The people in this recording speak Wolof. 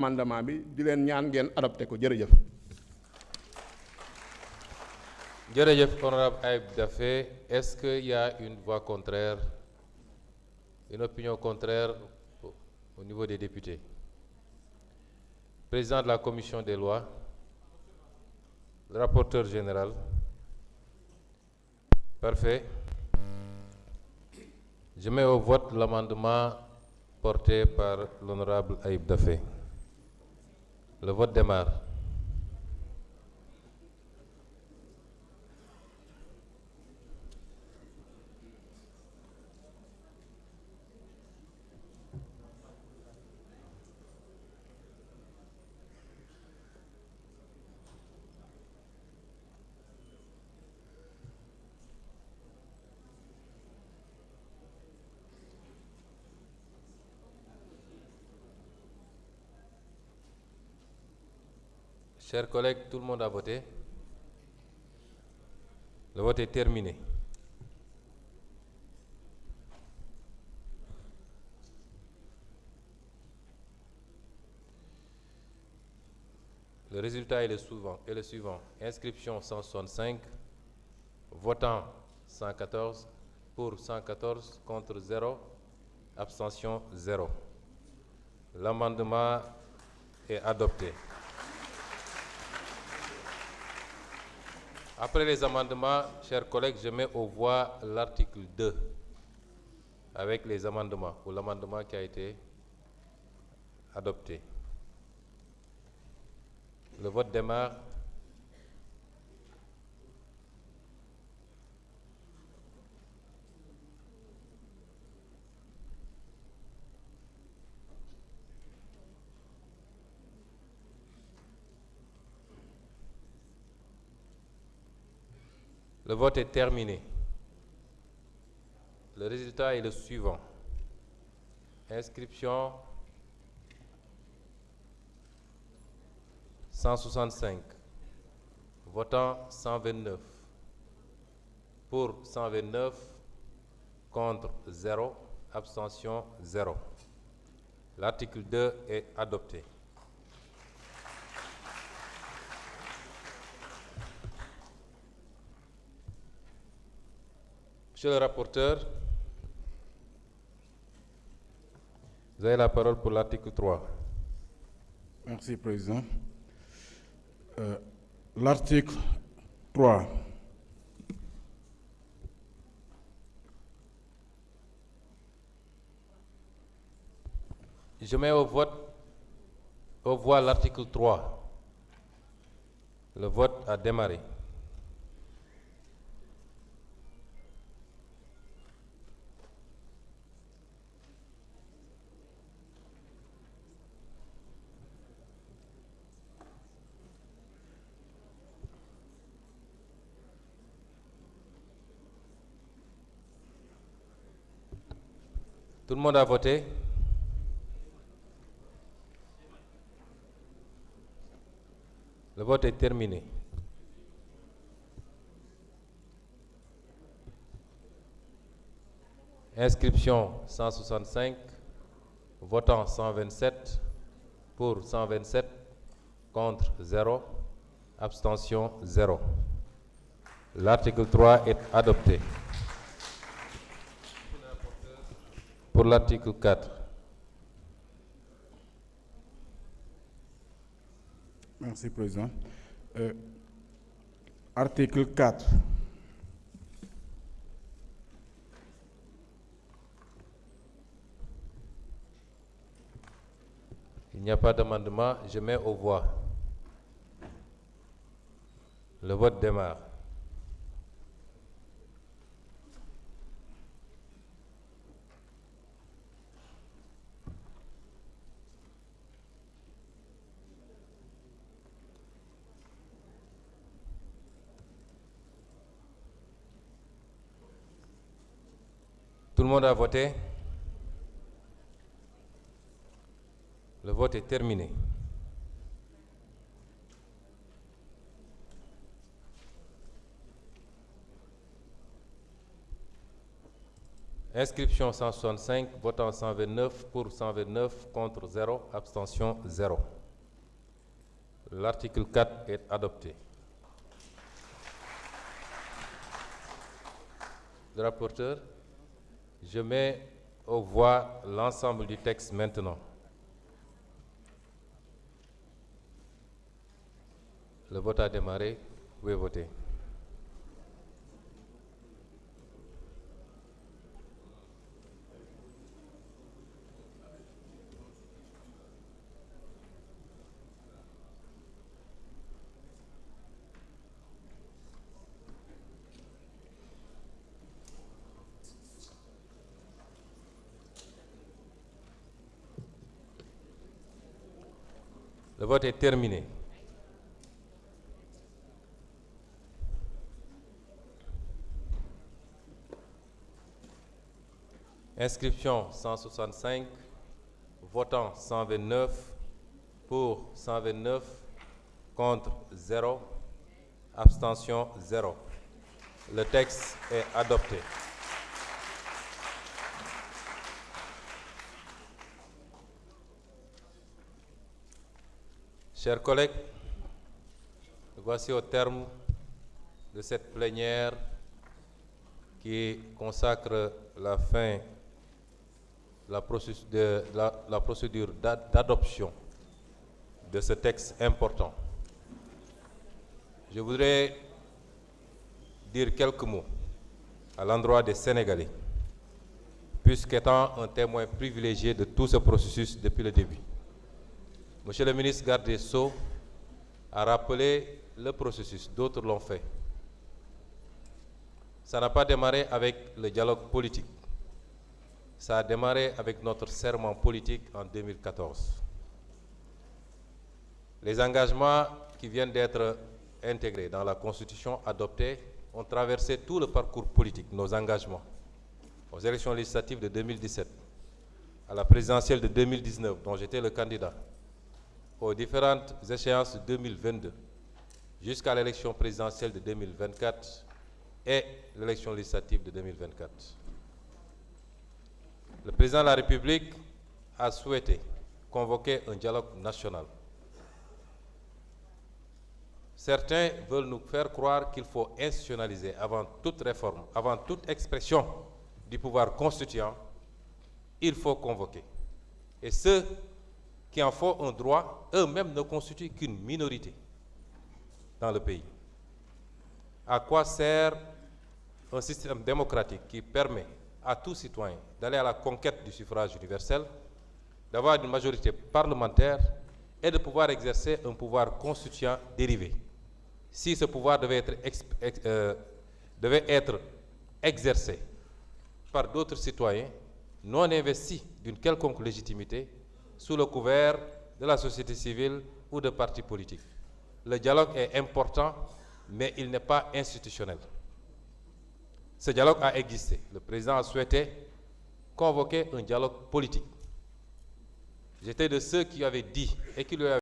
amendement bi di leen ñaan ngeen adopté ko jërëjëf. Jërëjëf honorable Ayib Daffé. Est-ce qu'il y a une voix contraire, une opinion contraire au niveau des députés? Président de la commission des lois, le rapporteur général. Parfait. Je mets au vote l'amendement porté par l'honorable Ayib Daffé. Le vote démarre. Chers collègues, tout le monde a voté. Le vote est terminé. Le résultat est le suivant. Inscription 165, votant 114, pour 114, contre 0, abstention 0. L'amendement est adopté. Après les amendements, chers collègues, je mets aux voix l'article 2 avec les amendements, ou l'amendement qui a été adopté. Le vote démarre. Le vote est terminé. Le résultat est le suivant. Inscription 165, votant 129, pour 129, contre 0, abstention 0. L'article 2 est adopté. Monsieur le rapporteur, vous avez la parole pour l'article 3. Merci, Président. L'article 3. Je mets au voix l'article 3. Le vote a démarré. Tout le monde a voté? Le vote est terminé. Inscription 165, votant 127, pour 127, contre 0, abstention 0. L'article 3 est adopté. Pour l'article 4. Merci, Président. Article 4. Il n'y a pas d'amendement, je mets aux voix. Le vote démarre. Tout le monde a voté? Le vote est terminé. Inscription 165, votant 129, pour 129, contre 0, abstention 0. L'article 4 est adopté. Le rapporteur, je mets aux voix l'ensemble du texte maintenant. Le vote a démarré. Vous pouvez voter. Le vote est terminé. Inscription 165, votant 129, pour 129, contre 0, abstention 0. Le texte est adopté. Chers collègues, voici au terme de cette plénière qui consacre la fin de la procédure d'adoption de ce texte important. Je voudrais dire quelques mots à l'endroit des Sénégalais, puisqu'étant un témoin privilégié de tout ce processus depuis le début. Monsieur le ministre garde des Sceaux a rappelé le processus, d'autres l'ont fait. Ça n'a pas démarré avec le dialogue politique. Ça a démarré avec notre serment politique en 2014. Les engagements qui viennent d'être intégrés dans la Constitution adoptée ont traversé tout le parcours politique, nos engagements, aux élections législatives de 2017, à la présidentielle de 2019, dont j'étais le candidat, aux différentes échéances de 2022, jusqu'à l'élection présidentielle de 2024 et l'élection législative de 2024. Le président de la République a souhaité convoquer un dialogue national. Certains veulent nous faire croire qu'il faut institutionnaliser avant toute réforme, avant toute expression du pouvoir constituant, il faut convoquer. Et ceux qui en font un droit, eux-mêmes ne constituent qu'une minorité dans le pays. À quoi sert un système démocratique qui permet à tout citoyen d'aller à la conquête du suffrage universel, d'avoir une majorité parlementaire et de pouvoir exercer un pouvoir constituant dérivé? Si ce pouvoir devait être exercé par d'autres citoyens non investis d'une quelconque légitimité, sous le couvert de la société civile ou de partis politiques. Le dialogue est important, mais il n'est pas institutionnel. Ce dialogue a existé. Le président a souhaité convoquer un dialogue politique. J'étais de ceux qui avaient dit et qui lui avaient